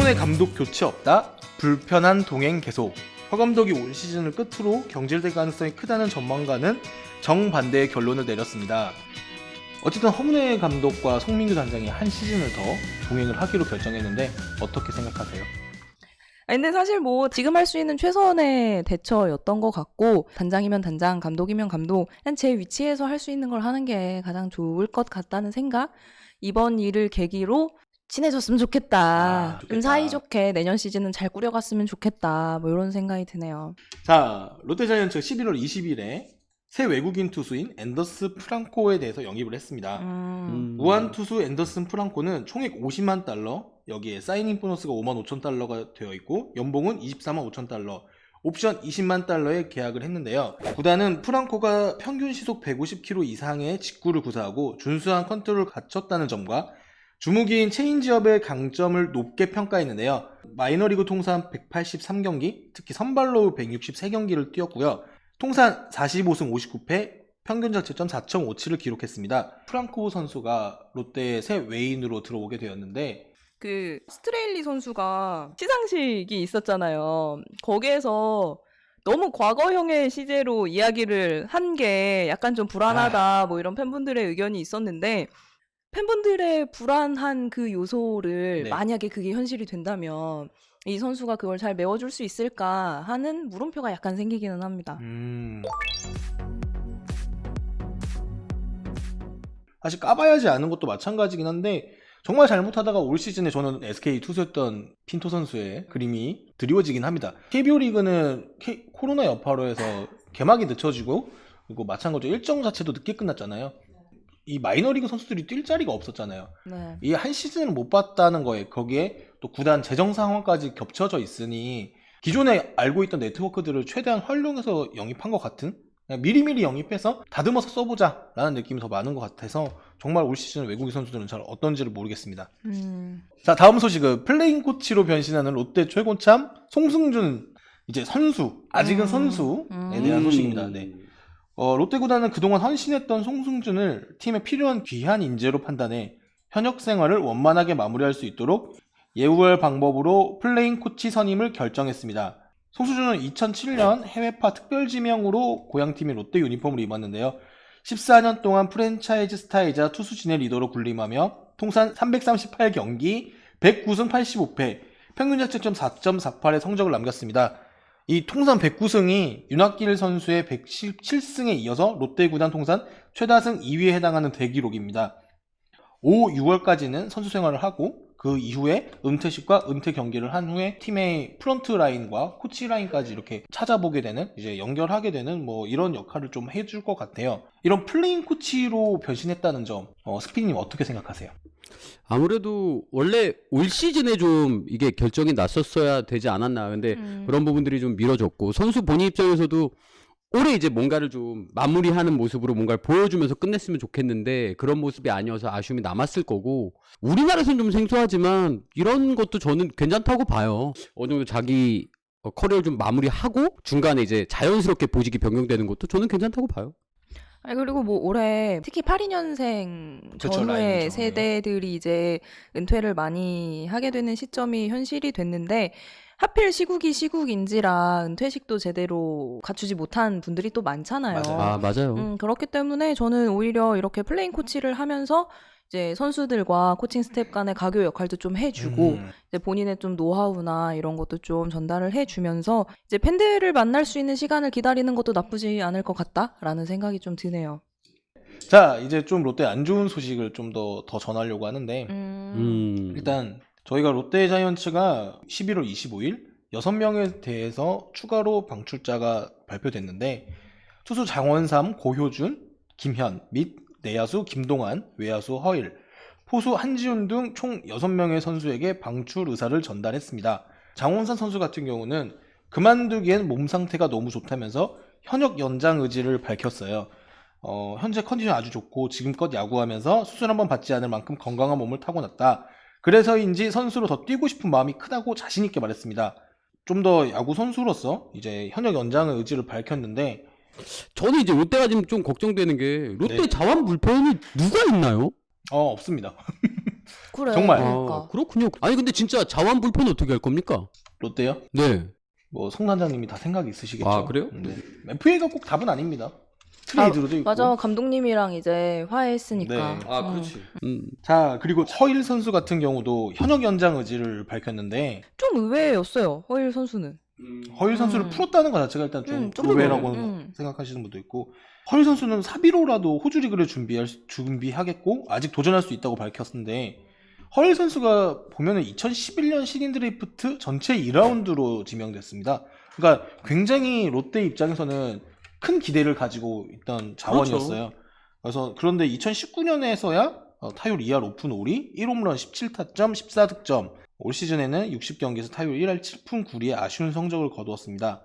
후문의 감독 교체 없다. 불편한 동행 계속. 허 감독이 올 시즌을 끝으로 경질될 가능성이 크다는 전망가는 정반대의 결론을 내렸습니다. 어쨌든 허문의 감독과 송민규 단장이 한 시즌을 더 동행을 하기로 결정했는데 어떻게 생각하세요? 근데 사실 뭐 지금 할 수 있는 최선의 대처였던 것 같고, 단장이면 단장, 감독이면 감독, 그냥 제 위치에서 할 수 있는 걸 하는 게 가장 좋을 것 같다는 생각. 이번 일을 계기로 친해졌으면 좋겠다. 좋겠다. 좀 사이좋게 내년 시즌은 잘 꾸려갔으면 좋겠다. 뭐 이런 생각이 드네요. 자, 롯데자이언츠가 11월 20일에 새 외국인 투수인 앤더슨 프랑코에 대해서 영입을 했습니다. 무한 투수 앤더슨 프랑코는 총액 50만 달러, 여기에 사이닝 보너스가 5만 5천 달러가 되어 있고 연봉은 24만 5천 달러, 옵션 20만 달러에 계약을 했는데요. 구단은 프랑코가 평균 시속 150km 이상의 직구를 구사하고 준수한 컨트롤을 갖췄다는 점과 주무기인 체인지업의 강점을 높게 평가했는데요. 마이너리그 통산 183경기, 특히 선발로 163경기를 뛰었고요. 통산 45승 59패, 평균 자책점 4.57을 기록했습니다. 프랑코 선수가 롯데의 새 외인으로 들어오게 되었는데, 그 스트레일리 선수가 시상식이 있었잖아요. 거기에서 너무 과거형의 시제로 이야기를 한 게 약간 좀 불안하다, 뭐 이런 팬분들의 의견이 있었는데, 팬분들의 불안한 그 요소를 네. 만약에 그게 현실이 된다면 이 선수가 그걸 잘 메워줄 수 있을까 하는 물음표가 약간 생기기는 합니다. 사실 까봐야지 아는 것도 마찬가지긴 한데 정말 잘못하다가 올 시즌에 저는 SK 투수였던 핀토 선수의 그림이 드리워지긴 합니다. KBO 리그는 코로나 여파로 해서 개막이 늦춰지고, 그리고 마찬가지로 일정 자체도 늦게 끝났잖아요. 이 마이너리그 선수들이 뛸 자리가 없었잖아요. 네. 이 한 시즌을 못 봤다는 거에 거기에 또 구단 재정 상황까지 겹쳐져 있으니 기존에 알고 있던 네트워크들을 최대한 활용해서 영입한 것 같은, 그냥 미리미리 영입해서 다듬어서 써보자 라는 느낌이 더 많은 것 같아서 정말 올 시즌 외국인 선수들은 잘 어떤지를 모르겠습니다. 자, 다음 소식은 플레잉 코치로 변신하는 롯데 최고참 송승준, 이제 선수, 아직은 선수에 대한 소식입니다. 네. 롯데 구단은 그동안 헌신했던 송승준을 팀에 필요한 귀한 인재로 판단해 현역 생활을 원만하게 마무리할 수 있도록 예우할 방법으로 플레잉 코치 선임을 결정했습니다. 송승준은 2007년 해외파 특별지명으로 고향팀인 롯데 유니폼을 입었는데요. 14년 동안 프랜차이즈 스타이자 투수진의 리더로 군림하며 통산 338경기, 109승 85패, 평균 자책점 4.48의 성적을 남겼습니다. 이 통산 109승이 윤학길 선수의 117승에 이어서 롯데 구단 통산 최다승 2위에 해당하는 대기록입니다. 6월까지는 선수 생활을 하고 그 이후에 은퇴식과 은퇴 경기를 한 후에 팀의 프런트 라인과 코치 라인까지 이렇게 찾아보게 되는, 이제 연결하게 되는 뭐 이런 역할을 좀 해줄 것 같아요. 이런 플레잉 코치로 변신했다는 점, 스피님 어떻게 생각하세요? 아무래도 원래 올 시즌에 좀 이게 결정이 났었어야 되지 않았나. 근데 그런 부분들이 좀 미뤄졌고, 선수 본인 입장에서도 올해 이제 뭔가를 좀 마무리하는 모습으로 뭔가를 보여주면서 끝냈으면 좋겠는데 그런 모습이 아니어서 아쉬움이 남았을 거고, 우리나라에서는 좀 생소하지만 이런 것도 저는 괜찮다고 봐요. 어느 정도 자기 커리어를 좀 마무리하고 중간에 이제 자연스럽게 보직이 변경되는 것도 저는 괜찮다고 봐요. 그리고 뭐 올해 특히 82년생 그쵸, 전후의 라인이죠. 세대들이 이제 은퇴를 많이 하게 되는 시점이 현실이 됐는데, 하필 시국이 시국인지라 은퇴식도 제대로 갖추지 못한 분들이 또 많잖아요. 맞아요. 맞아요. 그렇기 때문에 저는 오히려 이렇게 플레잉 코치를 하면서 이제 선수들과 코칭 스텝 간의 가교 역할도 좀 해주고, 이제 본인의 좀 노하우나 이런 것도 좀 전달을 해주면서 이제 팬들을 만날 수 있는 시간을 기다리는 것도 나쁘지 않을 것 같다라는 생각이 좀 드네요. 자, 이제 좀 롯데 안 좋은 소식을 좀 더 전하려고 하는데, 일단 저희가 롯데 자이언츠가 11월 25일 6명에 대해서 추가로 방출자가 발표됐는데, 투수 장원삼, 고효준, 김현 및 내야수 김동환, 외야수 허일, 포수 한지훈 등 총 6명의 선수에게 방출 의사를 전달했습니다. 장원삼 선수 같은 경우는 그만두기엔 몸 상태가 너무 좋다면서 현역 연장 의지를 밝혔어요. 현재 컨디션 아주 좋고 지금껏 야구하면서 수술 한번 받지 않을 만큼 건강한 몸을 타고났다. 그래서인지 선수로 더 뛰고 싶은 마음이 크다고 자신있게 말했습니다. 좀 더 야구 선수로서 이제 현역 연장의 의지를 밝혔는데, 저는 이제 롯데가 지금 좀 걱정되는 게 롯데 네. 자완 불펜이 누가 있나요? 없습니다. 그래. 정말. 그러니까. 그렇군요. 아니 근데 진짜 자완 불펜 어떻게 할 겁니까? 롯데요? 네. 뭐 송단장님이 다 생각이 있으시겠죠. 아, 그래요? 네. FA가 꼭 답은 아닙니다. 트레이드로도 있고. 맞아. 감독님이랑 이제 화해했으니까. 네. 음. 자, 그리고 허일 선수 같은 경우도 현역 연장 의지를 밝혔는데 좀 의외였어요. 허일 선수는. 허일 선수를 풀었다는 것 자체가 일단 좀 좀 의외라고 의외. 생각하시는 분도 있고, 허일 선수는 4비로라도 호주 리그를 준비하겠고 아직 도전할 수 있다고 밝혔는데, 허일 선수가 보면은 2011년 신인 드래프트 전체 2라운드로 지명됐습니다. 그러니까 굉장히 롯데 입장에서는 큰 기대를 가지고 있던 자원이었어요. 그래서 그런데 2019년에서야 타율 2할 오픈 5리, 1홈런 17타점, 14득점. 올 시즌에는 60경기에서 타율 1할 7푼 9리의 아쉬운 성적을 거두었습니다.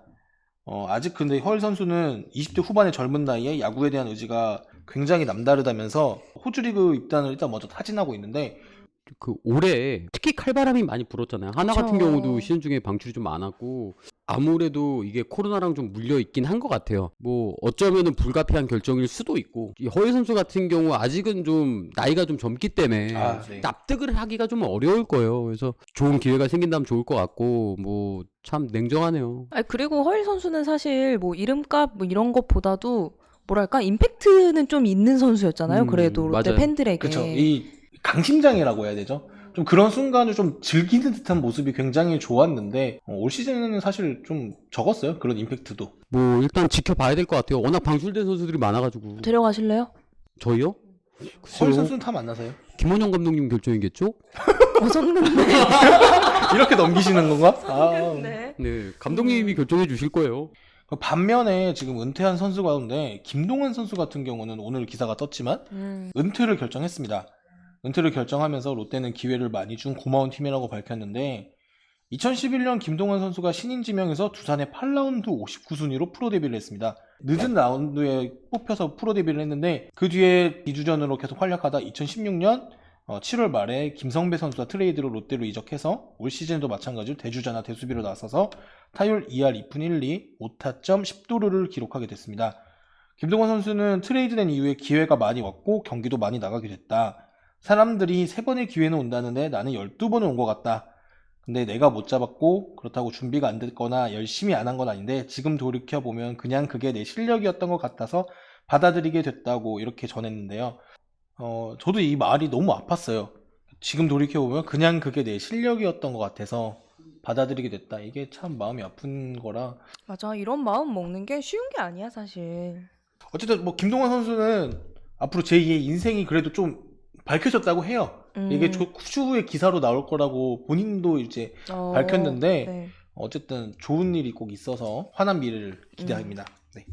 아직 근데 허일 선수는 20대 후반의 젊은 나이에 야구에 대한 의지가 굉장히 남다르다면서 호주 리그 입단을 일단 먼저 타진하고 있는데, 그 올해 특히 칼바람이 많이 불었잖아요. 하나 그쵸. 같은 경우도 시즌 중에 방출이 좀 많았고 아무래도 이게 코로나랑 좀 물려 있긴 한 것 같아요. 뭐 어쩌면은 불가피한 결정일 수도 있고, 이 허일 선수 같은 경우 아직은 좀 나이가 좀 젊기 때문에 네. 납득을 하기가 좀 어려울 거예요. 그래서 좋은 기회가 생긴다면 좋을 것 같고, 뭐 참 냉정하네요. 아니, 그리고 허일 선수는 사실 뭐 이름값 뭐 이런 것보다도 뭐랄까 임팩트는 좀 있는 선수였잖아요. 그래도 롯데 맞아요. 팬들에게. 그쵸. 이 강심장이라고 해야 되죠. 좀 그런 순간을 좀 즐기는 듯한 모습이 굉장히 좋았는데, 올 시즌에는 사실 좀 적었어요. 그런 임팩트도. 뭐 일단 지켜봐야 될 것 같아요. 워낙 방출된 선수들이 많아가지고. 데려가실래요? 저희요? 허일 글쎄요. 선수는 다 만나세요? 김원영 감독님 결정이겠죠? 어섰는데. 이렇게 넘기시는 건가? 네. 네, 감독님이 결정해 주실 거예요. 반면에 지금 은퇴한 선수 가운데 김동완 선수 같은 경우는 오늘 기사가 떴지만 은퇴를 결정했습니다. 은퇴를 결정하면서 롯데는 기회를 많이 준 고마운 팀이라고 밝혔는데, 2011년 김동완 선수가 신인 지명에서 두산의 8라운드 59순위로 프로 데뷔를 했습니다. 늦은 라운드에 뽑혀서 프로 데뷔를 했는데, 그 뒤에 2주전으로 계속 활약하다 2016년 7월 말에 김성배 선수가 트레이드로 롯데로 이적해서 올 시즌도 마찬가지로 대주자나 대수비로 나서서 타율 2할 2푼 1리, 5타점 10도루를 기록하게 됐습니다. 김동완 선수는 트레이드된 이후에 기회가 많이 왔고 경기도 많이 나가게 됐다. 사람들이 3번의 기회는 온다는데 나는 12번은 온 것 같다. 근데 내가 못 잡았고 그렇다고 준비가 안 됐거나 열심히 안 한 건 아닌데 지금 돌이켜보면 그냥 그게 내 실력이었던 것 같아서 받아들이게 됐다고 이렇게 전했는데요. 저도 이 말이 너무 아팠어요. 지금 돌이켜보면 그냥 그게 내 실력이었던 것 같아서 받아들이게 됐다. 이게 참 마음이 아픈 거라. 맞아. 이런 마음 먹는 게 쉬운 게 아니야, 사실. 어쨌든 뭐 김동완 선수는 앞으로 제2의 인생이 그래도 좀 밝혀졌다고 해요. 이게 추후에 기사로 나올 거라고 본인도 이제 밝혔는데, 네. 어쨌든 좋은 일이 꼭 있어서 환한 미래를 기대합니다. 네.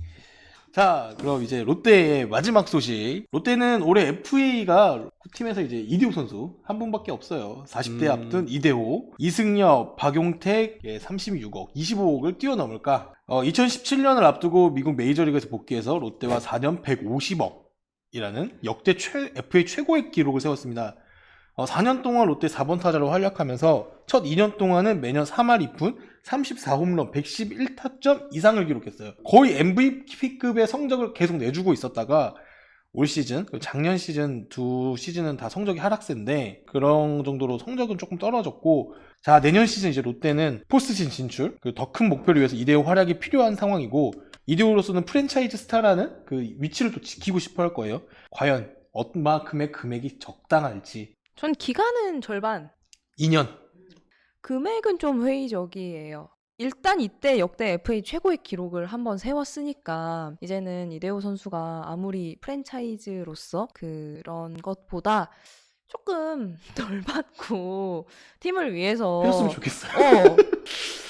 자, 그럼 이제 롯데의 마지막 소식. 롯데는 올해 FA가 팀에서 이제 이대호 선수 한 분밖에 없어요. 40대 앞둔 이대호, 이승엽, 박용택 36억, 25억을 뛰어넘을까? 2017년을 앞두고 미국 메이저리그에서 복귀해서 롯데와 4년 150억이라는 역대 FA 최고의 기록을 세웠습니다. 4년 동안 롯데 4번 타자로 활약하면서 첫 2년 동안은 매년 3할 2푼, 34홈런, 111타점 이상을 기록했어요. 거의 MVP급의 성적을 계속 내주고 있었다가 올 시즌, 작년 시즌 두 시즌은 다 성적이 하락세인데 그런 정도로 성적은 조금 떨어졌고, 자, 내년 시즌 이제 롯데는 포스트시즌 진출, 더 큰 목표를 위해서 이대호 활약이 필요한 상황이고, 이대호로서는 프랜차이즈 스타라는 그 위치를 또 지키고 싶어 할 거예요. 과연 얼마큼의 금액이 적당할지. 전 기간은 절반. 2년. 금액은 좀 회의적이에요. 일단 이때 역대 FA 최고의 기록을 한번 세웠으니까 이제는 이대호 선수가 아무리 프랜차이즈로서 그런 것보다 조금 덜 받고 팀을 위해서 했으면 좋겠어요.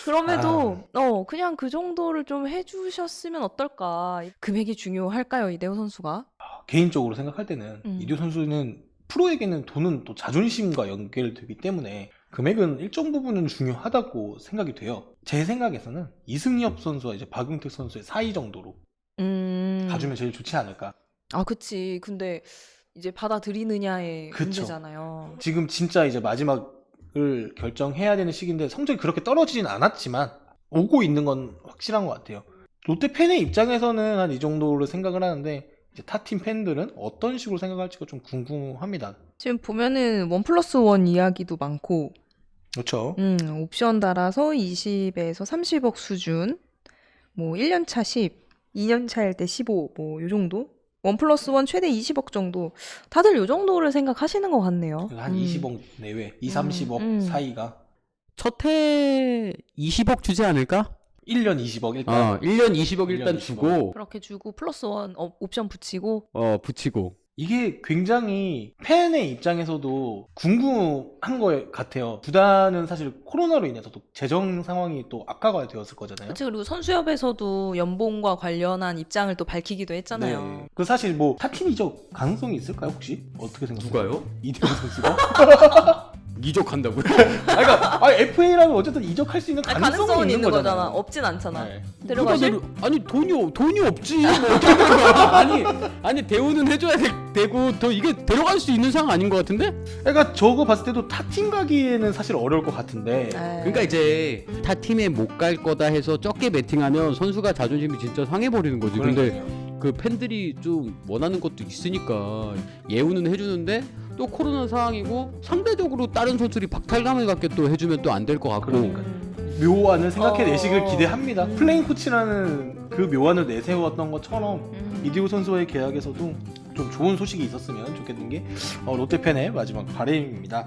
그럼에도 그냥 그 정도를 좀 해주셨으면 어떨까. 금액이 중요할까요, 이대호 선수가? 개인적으로 생각할 때는 이대호 선수는 프로에게는 돈은 또 자존심과 연결되기 때문에 금액은 일정 부분은 중요하다고 생각이 돼요. 제 생각에서는 이승엽 선수와 이제 박용택 선수의 사이 정도로 가주면 제일 좋지 않을까. 아, 그치. 근데 이제 받아들이느냐의 그쵸. 문제잖아요. 지금 진짜 이제 마지막을 결정해야 되는 시기인데 성적이 그렇게 떨어지진 않았지만 오고 있는 건 확실한 것 같아요. 롯데 팬의 입장에서는 한 이 정도로 생각을 하는데, 이제 타팀 팬들은 어떤 식으로 생각할지가 좀 궁금합니다. 지금 보면은 1+1 이야기도 많고 그렇죠. 옵션 달아서 20에서 30억 수준, 뭐 1년차 10, 2년차일 때 15, 뭐 요 정도? 1+1 최대 20억 정도. 다들 요 정도를 생각하시는 것 같네요. 한 20억 내외, 2, 30억 사이가. 첫해 20억 주지 않을까? 1년 20억 일단. 1년 20억 일단 1년 20억. 주고 그렇게 주고 +1 옵션 붙이고 붙이고. 이게 굉장히 팬의 입장에서도 궁금한 것 같아요. 구단은 사실 코로나로 인해서 또 재정 상황이 또 악화가 되었을 거잖아요. 그치, 그리고 선수협에서도 연봉과 관련한 입장을 또 밝히기도 했잖아요. 네. 그 사실 뭐 타팀 이적 가능성이 있을까요 혹시? 어떻게 생각하세요? 누가요? 이대호 선수가? 이적한다고요? 그러니까 FA라면 어쨌든 이적할 수 있는 가능성이 가능성은 있는 있는 거잖아. 거잖아요. 없진 않잖아. 네. 데려가실? 아니 돈이 없지. 뭐 어떻게 되는 거야? 아니 대우는 해줘야 되고 더 이게 데려갈 수 있는 상황 아닌 것 같은데? 그러니까 저거 봤을 때도 타팀 가기에는 사실 어려울 것 같은데. 그러니까 이제 타 팀에 못 갈 거다 해서 적게 베팅하면 선수가 자존심이 진짜 상해버리는 거지. 근데 그러니까요. 그 팬들이 좀 원하는 것도 있으니까 예우는 해주는데 또 코로나 상황이고 상대적으로 다른 선수들이 박탈감을 갖게 또 해주면 또 안 될 것 같고. 그러니까요. 묘안을 생각해내시길 기대합니다. 플레인 코치라는 그 묘안을 내세웠던 것처럼 이대호 선수와의 계약에서도 좀 좋은 소식이 있었으면 좋겠는 게 롯데 팬의 마지막 바람입니다.